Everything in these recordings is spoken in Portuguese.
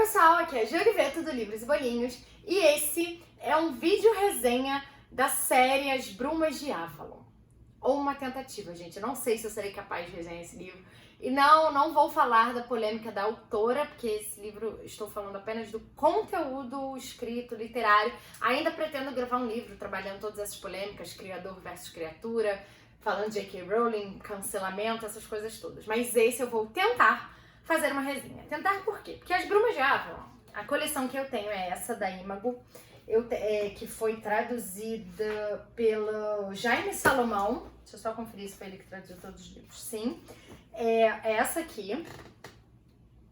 pessoal, aqui é a Juriveto do Livros e Bolinhos e esse é um vídeo resenha da série As Brumas de Avalon. Ou uma tentativa, gente. Eu não sei se eu serei capaz de resenhar esse livro. E não vou falar da polêmica da autora, porque esse livro estou falando apenas do conteúdo escrito, literário. Ainda pretendo gravar um livro trabalhando todas essas polêmicas, criador versus criatura, falando de J.K. Rowling, cancelamento, essas coisas todas. Mas esse eu vou tentar fazer uma resenha. Tentar por quê? Porque As Brumas de Avalon, a coleção que eu tenho é essa da Imago, que foi traduzida pelo Jaime Salomão. Deixa eu só conferir se foi ele que traduziu todos os livros. Sim. É essa aqui,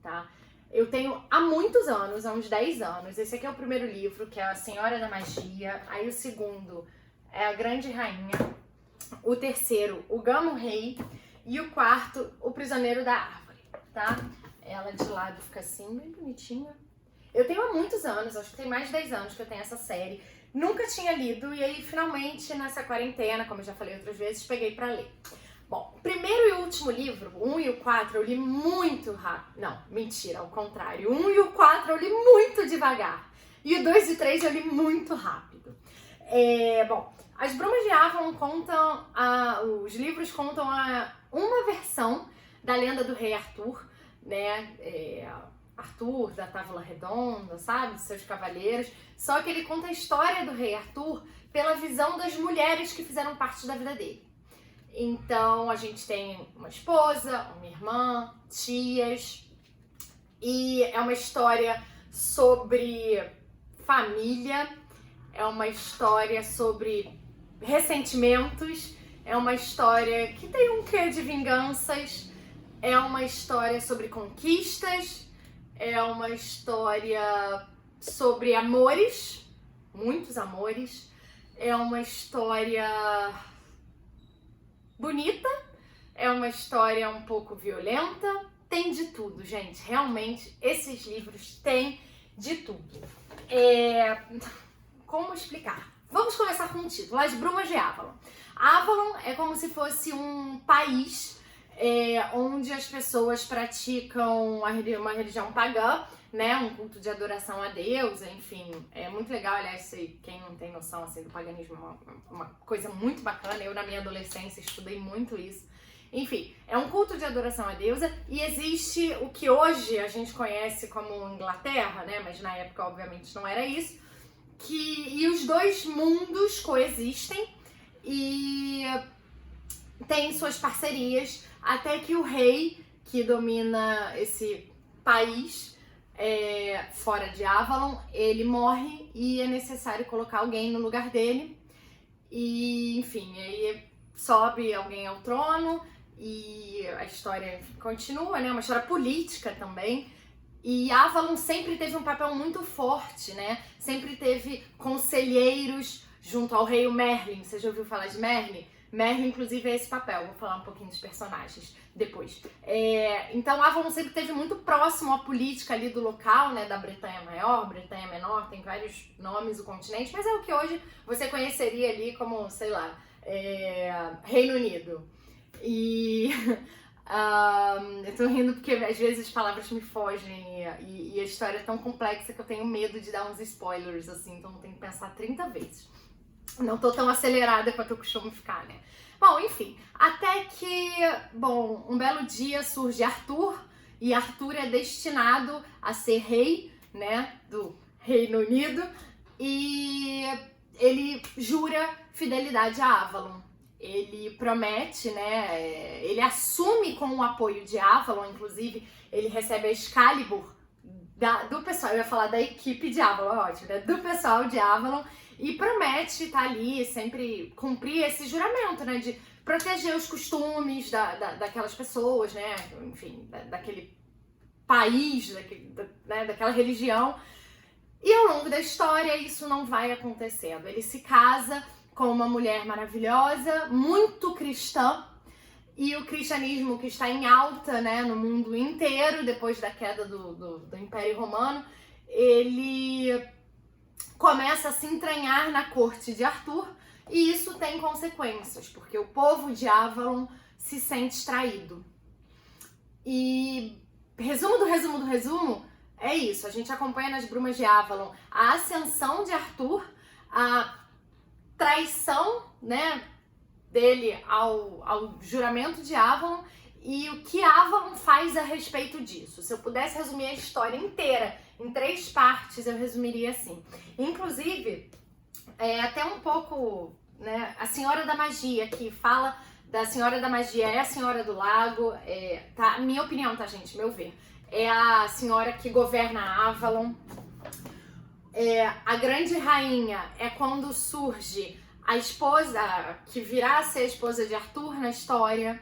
tá? Eu tenho há muitos anos, há uns 10 anos. Esse aqui é o primeiro livro, que é A Senhora da Magia. Aí o segundo é A Grande Rainha. O terceiro, O Gamo Rei. E o quarto, O Prisioneiro da Árvore, tá? Ela de lado fica assim, bem bonitinha. Eu tenho há muitos anos, acho que tem mais de 10 anos que eu tenho essa série. Nunca tinha lido e aí finalmente nessa quarentena, como eu já falei outras vezes, peguei pra ler. Bom, o primeiro e o último livro, o 1 e o 4, eu li muito rápido. Não, mentira, ao contrário. O 1 e o 4 eu li muito devagar. E o 2 e o 3 eu li muito rápido. Bom, As Brumas de Avalon contam, os livros contam uma versão da lenda do rei Arthur, né? Arthur, da Távola Redonda, sabe? Dos seus cavaleiros. Só que ele conta a história do rei Arthur pela visão das mulheres que fizeram parte da vida dele. Então, a gente tem uma esposa, uma irmã, tias. E é uma história sobre família. É uma história sobre ressentimentos. É uma história que tem um quê de vinganças. É uma história sobre conquistas. É uma história sobre amores, muitos amores. É uma história bonita, é uma história um pouco violenta. Tem de tudo, gente. Realmente, esses livros têm de tudo. Como explicar? Vamos começar com o título, As Brumas de Avalon. Avalon é como se fosse um país onde as pessoas praticam uma religião pagã, né, um culto de adoração a Deus, enfim, é muito legal. Aliás, quem não tem noção assim, do paganismo, uma coisa muito bacana. Eu, na minha adolescência, estudei muito isso. Enfim, é um culto de adoração a deusa e existe o que hoje a gente conhece como Inglaterra, né, mas na época, obviamente, não era isso, e os dois mundos coexistem e tem suas parcerias, até que o rei que domina esse país fora de Avalon, ele morre e é necessário colocar alguém no lugar dele. E, enfim, aí sobe alguém ao trono e a história continua, né? Uma história política também. E Avalon sempre teve um papel muito forte, né? Sempre teve conselheiros junto ao rei Merlin. Você já ouviu falar de Merlin? Merlin, inclusive, é esse papel. Vou falar um pouquinho dos personagens depois. Então, Avalon sempre esteve muito próximo à política ali do local, né? Da Bretanha Maior, Bretanha Menor, tem vários nomes o continente, mas é o que hoje você conheceria ali como, sei lá, Reino Unido. E eu tô rindo porque às vezes as palavras me fogem e a história é tão complexa que eu tenho medo de dar uns spoilers, assim, então eu tenho que pensar 30 vezes. Não tô tão acelerada quanto eu costumo ficar, né? Bom, enfim, até que, um belo dia surge Arthur, e Arthur é destinado a ser rei, né, do Reino Unido, e ele jura fidelidade a Avalon. Ele promete, né, ele assume com o apoio de Avalon, inclusive, ele recebe a Excalibur do pessoal, eu ia falar da equipe de Avalon, ótimo, né, do pessoal de Avalon, e promete estar ali, sempre cumprir esse juramento, né, de proteger os costumes daquelas pessoas, né, enfim, daquele país, daquela religião. E ao longo da história isso não vai acontecendo. Ele se casa com uma mulher maravilhosa, muito cristã, e o cristianismo que está em alta, né, no mundo inteiro, depois da queda do Império Romano, ele começa a se entranhar na corte de Arthur, e isso tem consequências, porque o povo de Avalon se sente traído. E resumo do resumo, é isso. A gente acompanha nas Brumas de Avalon a ascensão de Arthur, a traição, né, dele ao juramento de Avalon e o que Avalon faz a respeito disso. Se eu pudesse resumir a história inteira em 3 partes, eu resumiria assim. Inclusive, até um pouco, né, a Senhora da Magia, que fala da Senhora da Magia, é a Senhora do Lago, tá? Minha opinião, tá, gente? Meu ver. É a senhora que governa Avalon. A Grande Rainha é quando surge a esposa, que virá a ser a esposa de Arthur na história.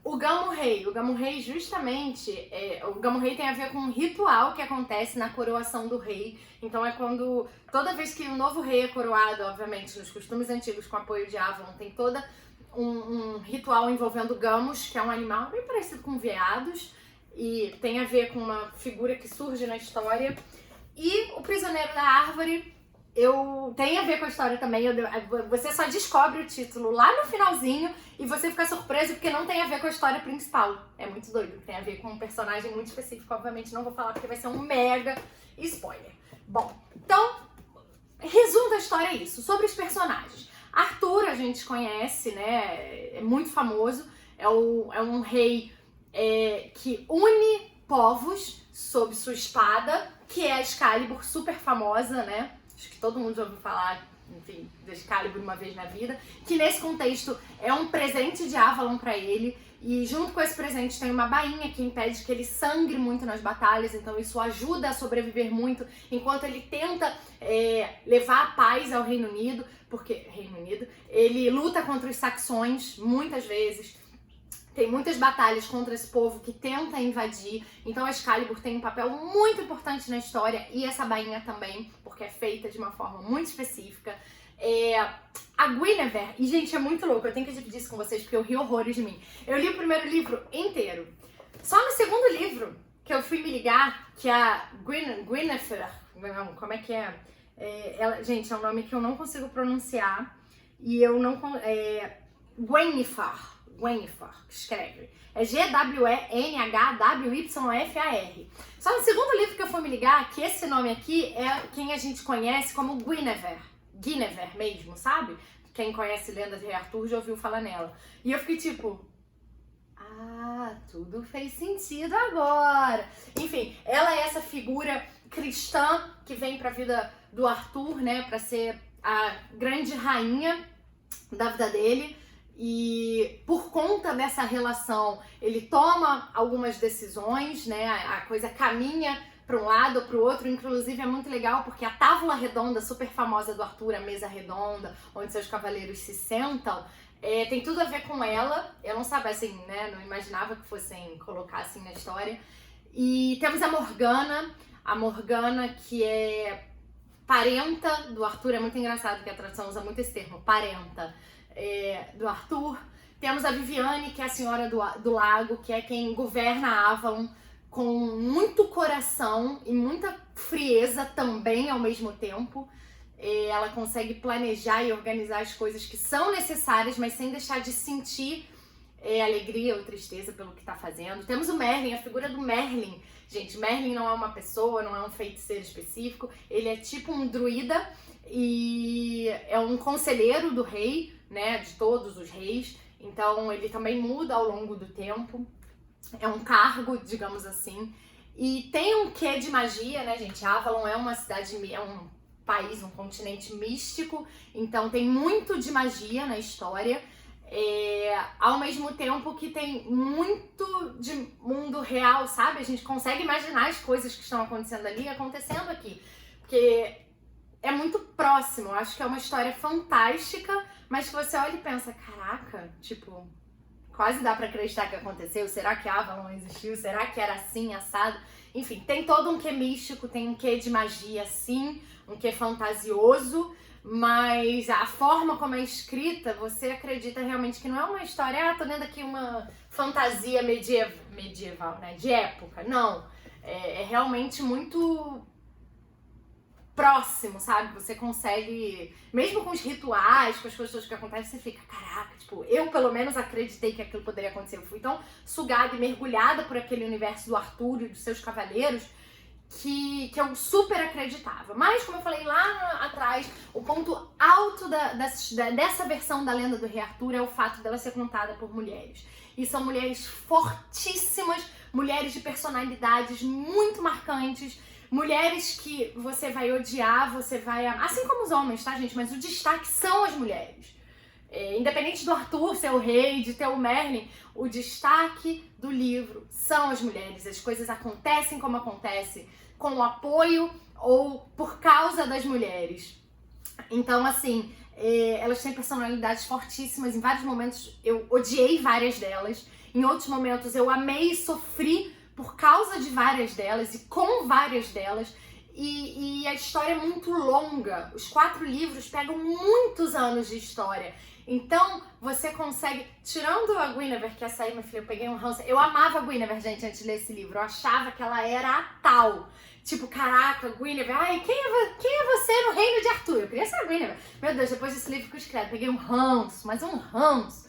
O Gamo Rei justamente, o Gamo Rei tem a ver com um ritual que acontece na coroação do rei. Então é quando, toda vez que um novo rei é coroado, obviamente, nos costumes antigos com apoio de Avalon, tem toda um ritual envolvendo gamos, que é um animal bem parecido com veados, e tem a ver com uma figura que surge na história. E o Prisioneiro da Árvore, tem a ver com a história também. Você só descobre o título lá no finalzinho e você fica surpreso porque não tem a ver com a história principal. É muito doido, tem a ver com um personagem muito específico. Obviamente não vou falar porque vai ser um mega spoiler. Bom, então, resumo da história é isso. Sobre os personagens. Arthur a gente conhece, né? É muito famoso. É um rei que une povos sob sua espada, que é a Excalibur, super famosa, né? Acho que todo mundo já ouviu falar, enfim, da Excalibur uma vez na vida, que nesse contexto é um presente de Avalon pra ele, e junto com esse presente tem uma bainha que impede que ele sangre muito nas batalhas, então isso ajuda a sobreviver muito, enquanto ele tenta levar a paz ao Reino Unido, porque ele luta contra os saxões muitas vezes. Tem muitas batalhas contra esse povo que tenta invadir, então a Excalibur tem um papel muito importante na história e essa bainha também, porque é feita de uma forma muito específica. A Guinevere, e gente, é muito louco, eu tenho que dividir isso com vocês porque eu ri horrores de mim. Eu li o primeiro livro inteiro. Só no segundo livro que eu fui me ligar que a Guinevere, como é que é? Gente, é um nome que eu não consigo pronunciar e eu não... Guinevere, que escreve. É G-W-E-N-H-W-Y-F-A-R. Só no segundo livro que eu fui me ligar que esse nome aqui é quem a gente conhece como Guinevere. Guinevere mesmo, sabe? Quem conhece Lendas de Rei Arthur já ouviu falar nela. E eu fiquei tipo... tudo fez sentido agora. Enfim, ela é essa figura cristã que vem pra vida do Arthur, né? Pra ser a grande rainha da vida dele. E por conta dessa relação, ele toma algumas decisões, né? A coisa caminha para um lado ou para o outro. Inclusive é muito legal porque a tábua redonda super famosa do Arthur, a mesa redonda, onde seus cavaleiros se sentam, tem tudo a ver com ela. Eu não sabia assim, né? Não imaginava que fossem colocar assim na história. E temos a Morgana que é parenta do Arthur. É muito engraçado que a tradução usa muito esse termo, parenta. Do Arthur. Temos a Viviane, que é a Senhora do Lago, que é quem governa Avalon com muito coração e muita frieza também ao mesmo tempo. Ela consegue planejar e organizar as coisas que são necessárias, mas sem deixar de sentir alegria ou tristeza pelo que está fazendo. Temos o Merlin, a figura do Merlin. Gente, Merlin não é uma pessoa, não é um feiticeiro específico, ele é tipo um druida e é um conselheiro do rei, né, de todos os reis, então ele também muda ao longo do tempo, é um cargo, digamos assim, e tem um quê de magia, né, gente? Avalon é uma cidade, é um país, um continente místico, então tem muito de magia na história, ao mesmo tempo que tem muito de mundo real, sabe? A gente consegue imaginar as coisas que estão acontecendo ali, acontecendo aqui, porque é muito próximo. Eu acho que é uma história fantástica, mas que você olha e pensa, caraca, tipo, quase dá pra acreditar que aconteceu. Será que Avalon existiu? Será que era assim, assado? Enfim, tem todo um quê místico, tem um quê de magia, sim, um quê fantasioso, mas a forma como é escrita, você acredita realmente que não é uma história, tô lendo aqui uma fantasia medieval, né, de época. Não, é realmente muito próximo, sabe? Você consegue, mesmo com os rituais, com as coisas que acontecem, você fica, caraca, tipo, eu pelo menos acreditei que aquilo poderia acontecer. Eu fui tão sugada e mergulhada por aquele universo do Arthur e dos seus cavaleiros que eu super acreditava. Mas, como eu falei lá atrás, o ponto alto dessa versão da lenda do Rei Arthur é o fato dela ser contada por mulheres. E são mulheres fortíssimas, mulheres de personalidades muito marcantes, mulheres que você vai odiar, você vai amar, assim como os homens, tá, gente? Mas o destaque são as mulheres. Independente do Arthur ser o rei, de ter o Merlin, o destaque do livro são as mulheres. As coisas acontecem como acontecem, com o apoio ou por causa das mulheres. Então, assim, elas têm personalidades fortíssimas. Em vários momentos eu odiei várias delas. Em outros momentos eu amei e sofri por causa de várias delas e com várias delas. E a história é muito longa. Os 4 livros pegam muitos anos de história. Então, você consegue... Tirando a Guinevere, que essa aí, meu filho, eu peguei um ranço. Eu amava a Guinevere, gente, antes de ler esse livro. Eu achava que ela era a tal. Tipo, caraca, Guinevere, ai, quem é você no reino de Arthur? Eu queria ser a Guinevere. Meu Deus, depois desse livro que eu escrevo, peguei um ranço, mas um ranço.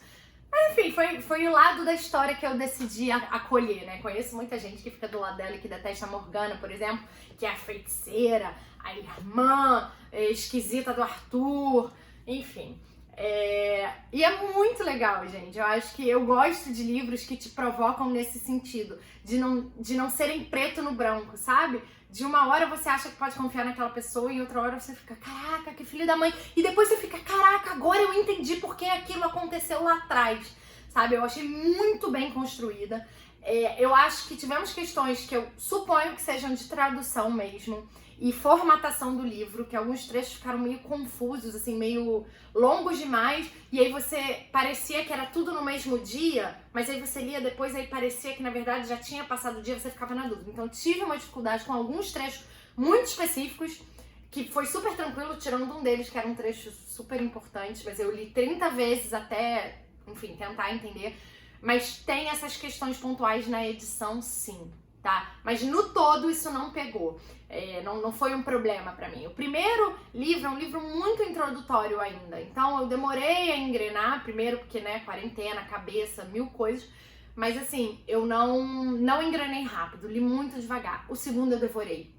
Mas enfim, foi o lado da história que eu decidi acolher, né? Conheço muita gente que fica do lado dela e que detesta a Morgana, por exemplo, que é a feiticeira, a irmã esquisita do Arthur, enfim. E é muito legal, gente. Eu acho que eu gosto de livros que te provocam nesse sentido, de não serem preto no branco, sabe? De uma hora você acha que pode confiar naquela pessoa e em outra hora você fica, caraca, que filho da mãe. E depois você fica, caraca, agora eu entendi por que aquilo aconteceu lá atrás, sabe? Eu achei muito bem construída. Eu acho que tivemos questões que eu suponho que sejam de tradução mesmo e formatação do livro, que alguns trechos ficaram meio confusos, assim, meio longos demais, e aí você parecia que era tudo no mesmo dia, mas aí você lia depois, aí parecia que na verdade já tinha passado o dia, você ficava na dúvida. Então tive uma dificuldade com alguns trechos muito específicos, que foi super tranquilo, tirando um deles, que era um trecho super importante, mas eu li 30 vezes até, enfim, tentar entender. Mas tem essas questões pontuais na edição, sim, tá? Mas no todo isso não pegou. Não foi um problema pra mim. O primeiro livro é um livro muito introdutório ainda, então eu demorei a engrenar, primeiro porque, né, quarentena, cabeça, 1000 coisas, mas assim, eu não engrenei rápido, li muito devagar. O segundo eu devorei.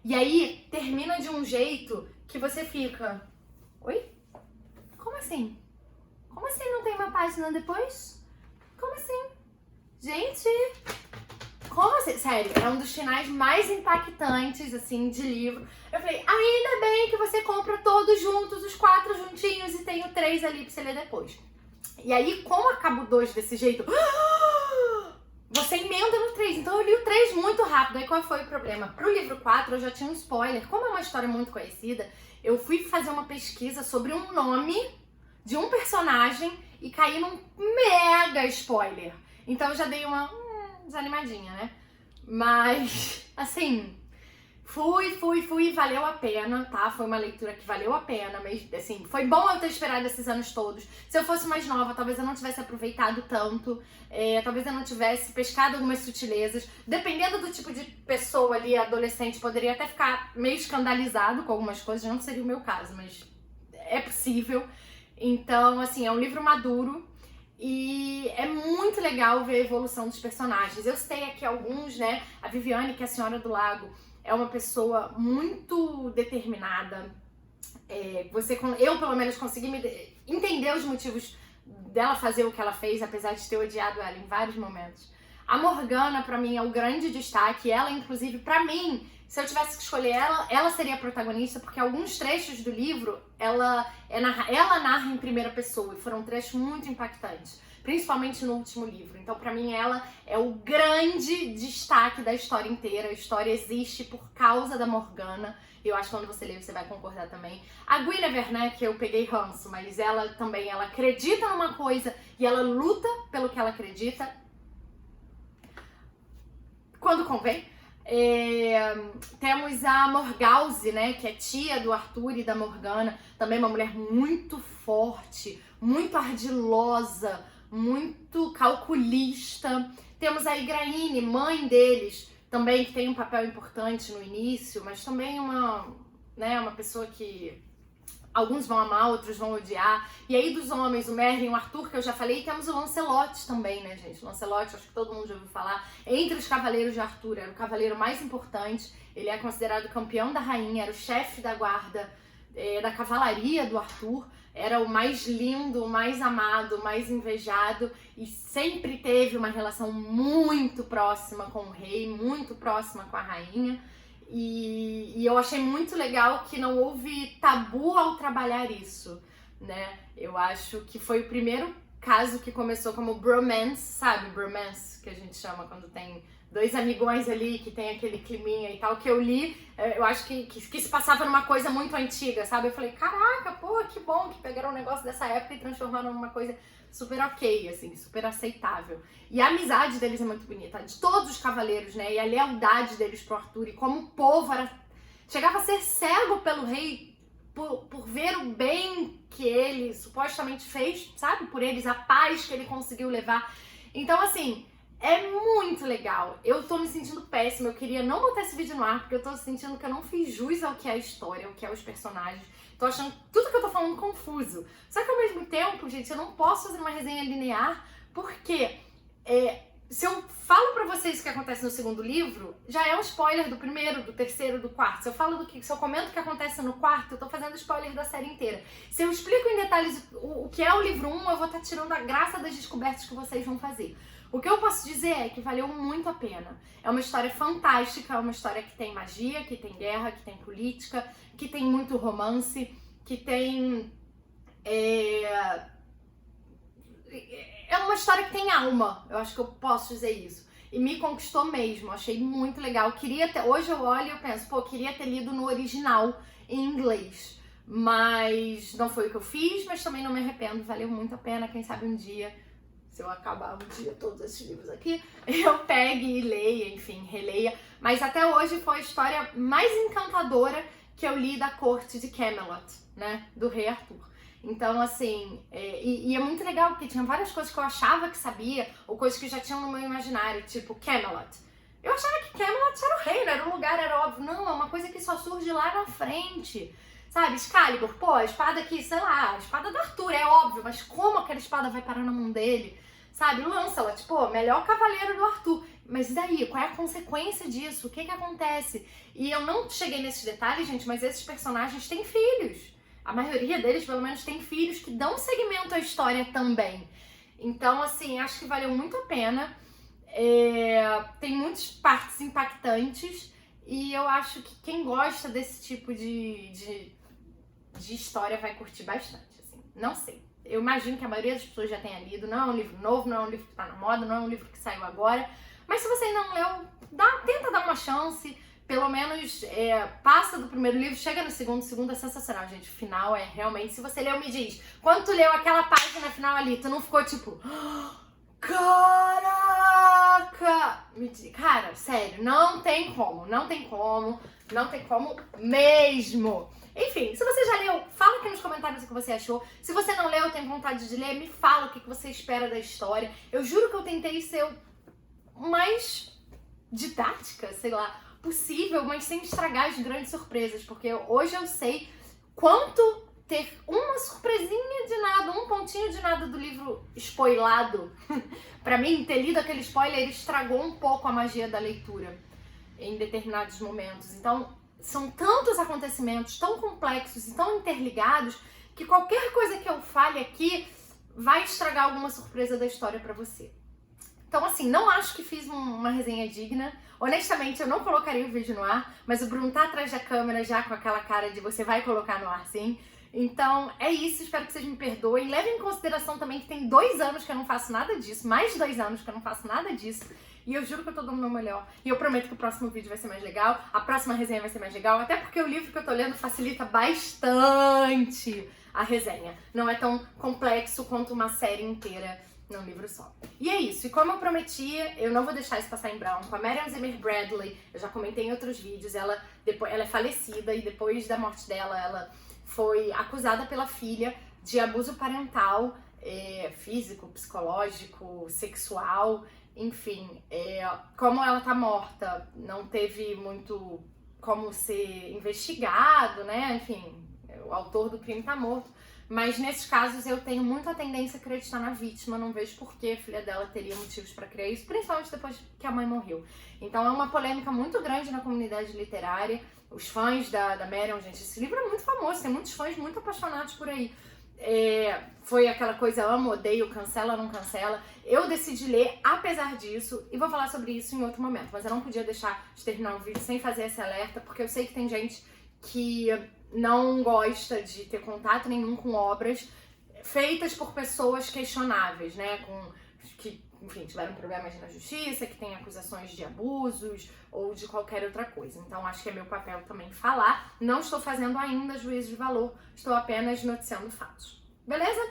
E aí, termina de um jeito que você fica... Oi? Como assim? Como assim não tem uma página depois? Como assim? Gente... Como assim? Sério, é um dos finais mais impactantes, assim, de livro. Eu falei, ainda bem que você compra todos juntos, os 4 juntinhos, e tem o 3 ali pra você ler depois. E aí, como acaba o 2 desse jeito, você emenda no 3. Então eu li o 3 muito rápido. Aí qual foi o problema? Pro livro 4 eu já tinha um spoiler. Como é uma história muito conhecida, eu fui fazer uma pesquisa sobre um nome de um personagem e caí num mega spoiler. Então eu já dei uma... desanimadinha, né? Mas, assim, fui, valeu a pena, tá? Foi uma leitura que valeu a pena, mas, assim, foi bom eu ter esperado esses anos todos. Se eu fosse mais nova, talvez eu não tivesse aproveitado tanto, talvez eu não tivesse pescado algumas sutilezas. Dependendo do tipo de pessoa ali, adolescente, poderia até ficar meio escandalizado com algumas coisas, não seria o meu caso, mas é possível. Então, assim, é um livro maduro. E é muito legal ver a evolução dos personagens. Eu citei aqui alguns, né? A Viviane, que é a Senhora do Lago, é uma pessoa muito determinada. Eu, pelo menos, consegui entender os motivos dela fazer o que ela fez, apesar de ter odiado ela em vários momentos. A Morgana, pra mim, é o grande destaque. Ela, inclusive, pra mim, se eu tivesse que escolher ela seria a protagonista, porque alguns trechos do livro, ela narra em primeira pessoa, e foram trechos muito impactantes, principalmente no último livro. Então, pra mim, ela é o grande destaque da história inteira. A história existe por causa da Morgana. Eu acho que quando você ler, você vai concordar também. A Guinevere, né, que eu peguei ranço, mas ela também, ela acredita numa coisa e ela luta pelo que ela acredita quando convém. Temos a Morgause, né, que é tia do Arthur e da Morgana, também uma mulher muito forte, muito ardilosa, muito calculista. Temos a Igraine, mãe deles, também que tem um papel importante no início, mas também uma né? Uma pessoa que alguns vão amar, outros vão odiar. E aí dos homens, o Merlin, o Arthur, que eu já falei, temos o Lancelot também, né, gente? O Lancelot, acho que todo mundo já ouviu falar. Entre os cavaleiros de Arthur, era o cavaleiro mais importante. Ele é considerado campeão da rainha, era o chefe da guarda da cavalaria do Arthur. Era o mais lindo, o mais amado, o mais invejado. E sempre teve uma relação muito próxima com o rei, muito próxima com a rainha. E eu achei muito legal que não houve tabu ao trabalhar isso, né? Eu acho que foi o primeiro caso que começou como bromance, sabe? Bromance, que a gente chama quando tem dois amigões ali, que tem aquele climinha e tal, que eu li, eu acho que se passava numa coisa muito antiga, sabe? Eu falei, caraca, pô, que bom que pegaram um negócio dessa época e transformaram numa coisa super ok, assim, super aceitável. E a amizade deles é muito bonita, de todos os cavaleiros, né? E a lealdade deles pro Arthur, e como o povo chegava a ser cego pelo rei por ver o bem que ele supostamente fez, sabe? Por eles, a paz que ele conseguiu levar. Então, assim, é muito legal. Eu tô me sentindo péssima, eu queria não botar esse vídeo no ar, porque eu tô sentindo que eu não fiz jus ao que é a história, ao que é os personagens. Tô achando tudo que eu tô falando confuso. Só que ao mesmo tempo, gente, eu não posso fazer uma resenha linear, porque se eu falo pra vocês o que acontece no segundo livro, já é um spoiler do primeiro, do terceiro, do quarto. Se eu comento o que acontece no quarto, eu tô fazendo spoiler da série inteira. Se eu explico em detalhes o que é o livro 1, eu vou estar tirando a graça das descobertas que vocês vão fazer. O que eu posso dizer é que valeu muito a pena. É uma história fantástica, é uma história que tem magia, que tem guerra, que tem política, que tem muito romance, que tem... É uma história que tem alma, eu acho que eu posso dizer isso. E me conquistou mesmo, achei muito legal. Hoje eu olho e eu penso, pô, queria ter lido no original, em inglês. Mas não foi o que eu fiz, mas também não me arrependo, valeu muito a pena, quem sabe um dia... Se eu acabar um dia todos esses livros aqui, eu pegue e leia, enfim, releia. Mas até hoje foi a história mais encantadora que eu li da corte de Camelot, né? Do rei Arthur. Então, assim, e é muito legal, porque tinha várias coisas que eu achava que sabia, ou coisas que já tinham no meu imaginário, tipo Camelot. Eu achava que Camelot era o reino, era um lugar, era óbvio. Não, é uma coisa que só surge lá na frente. Sabe, Excalibur, pô, a espada que, sei lá, a espada do Arthur, é óbvio, mas como aquela espada vai parar na mão dele? Sabe, Lancelot, pô, melhor cavaleiro do Arthur. Mas e daí? Qual é a consequência disso? O que acontece? E eu não cheguei nesses detalhes, gente, mas esses personagens têm filhos. A maioria deles, pelo menos, tem filhos que dão segmento à história também. Então, assim, acho que valeu muito a pena. Tem muitas partes impactantes e eu acho que quem gosta desse tipo de história vai curtir bastante, assim. Não sei. Eu imagino que a maioria das pessoas já tenha lido. Não é um livro novo, não é um livro que tá na moda, não é um livro que saiu agora. Mas se você ainda não leu, tenta dar uma chance. Pelo menos passa do primeiro livro, chega no segundo. O segundo é sensacional, gente. O final é realmente... Se você leu, me diz. Quando tu leu aquela página final ali, tu não ficou tipo... Caraca! Cara, sério, não tem como. Não tem como. Não tem como mesmo. Enfim, se você já leu, fala aqui nos comentários o que você achou. Se você não leu, tem vontade de ler, me fala o que você espera da história. Eu juro que eu tentei ser o mais didática, sei lá, possível, mas sem estragar as grandes surpresas. Porque hoje eu sei quanto ter uma surpresinha de nada, um pontinho de nada do livro spoilado. Pra mim, ter lido aquele spoiler estragou um pouco a magia da leitura em determinados momentos. Então... são tantos acontecimentos tão complexos e tão interligados que qualquer coisa que eu fale aqui vai estragar alguma surpresa da história pra você. Então, assim, não acho que fiz uma resenha digna. Honestamente, eu não colocaria o vídeo no ar, mas o Bruno tá atrás da câmera já com aquela cara de você vai colocar no ar, sim. Então, é isso. Espero que vocês me perdoem. Levem em consideração também que tem 2 anos que eu não faço nada disso. Mais de 2 anos que eu não faço nada disso. E eu juro que eu tô dando o meu melhor. E eu prometo que o próximo vídeo vai ser mais legal. A próxima resenha vai ser mais legal. Até porque o livro que eu tô lendo facilita bastante a resenha. Não é tão complexo quanto uma série inteira num livro só. E é isso. E como eu prometi, eu não vou deixar isso passar em branco. A Marion Zimmer Bradley, eu já comentei em outros vídeos, ela é falecida e depois da morte dela, ela foi acusada pela filha de abuso parental, físico, psicológico, sexual, enfim. Como ela tá morta, não teve muito como ser investigado, né? Enfim, o autor do crime tá morto. Mas nesses casos eu tenho muita tendência a acreditar na vítima, não vejo por que a filha dela teria motivos para criar isso, principalmente depois que a mãe morreu. Então é uma polêmica muito grande na comunidade literária. Os fãs da Marion, gente, esse livro é muito famoso, tem muitos fãs muito apaixonados por aí. Foi aquela coisa amo, odeio, cancela, não cancela. Eu decidi ler apesar disso e vou falar sobre isso em outro momento, mas eu não podia deixar de terminar o vídeo sem fazer esse alerta, porque eu sei que tem gente que não gosta de ter contato nenhum com obras feitas por pessoas questionáveis, né? Que, enfim, tiveram problemas na justiça, que têm acusações de abusos ou de qualquer outra coisa. Então, acho que é meu papel também falar. Não estou fazendo ainda juízo de valor, estou apenas noticiando fatos. Beleza?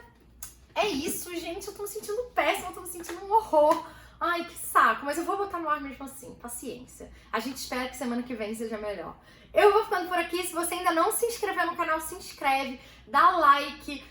É isso, gente. Eu tô me sentindo péssima, eu tô me sentindo um horror. Ai, que saco, mas eu vou botar no ar mesmo assim, paciência. A gente espera que semana que vem seja melhor. Eu vou ficando por aqui, se você ainda não se inscreveu no canal, se inscreve, dá like,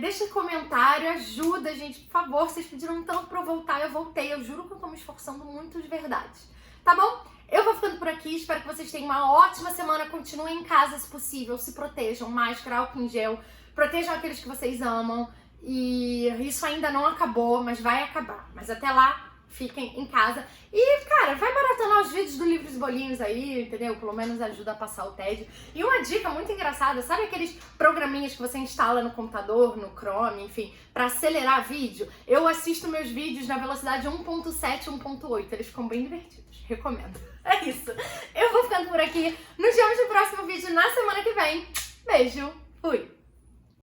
deixa comentário, ajuda, gente, por favor. Vocês pediram tanto pra eu voltar, eu voltei, eu juro que eu tô me esforçando muito de verdade. Tá bom? Eu vou ficando por aqui, espero que vocês tenham uma ótima semana, continuem em casa se possível, se protejam, máscara, álcool em gel, protejam aqueles que vocês amam. E isso ainda não acabou, mas vai acabar. Mas até lá, fiquem em casa. E, cara, vai maratonar os vídeos do Livros e Bolinhos aí, entendeu? Pelo menos ajuda a passar o tédio. E uma dica muito engraçada, sabe aqueles programinhas que você instala no computador, no Chrome, enfim, pra acelerar vídeo? Eu assisto meus vídeos na velocidade 1.7, 1.8. Eles ficam bem divertidos. Recomendo. É isso. Eu vou ficando por aqui. Nos vemos no próximo vídeo na semana que vem. Beijo. Fui.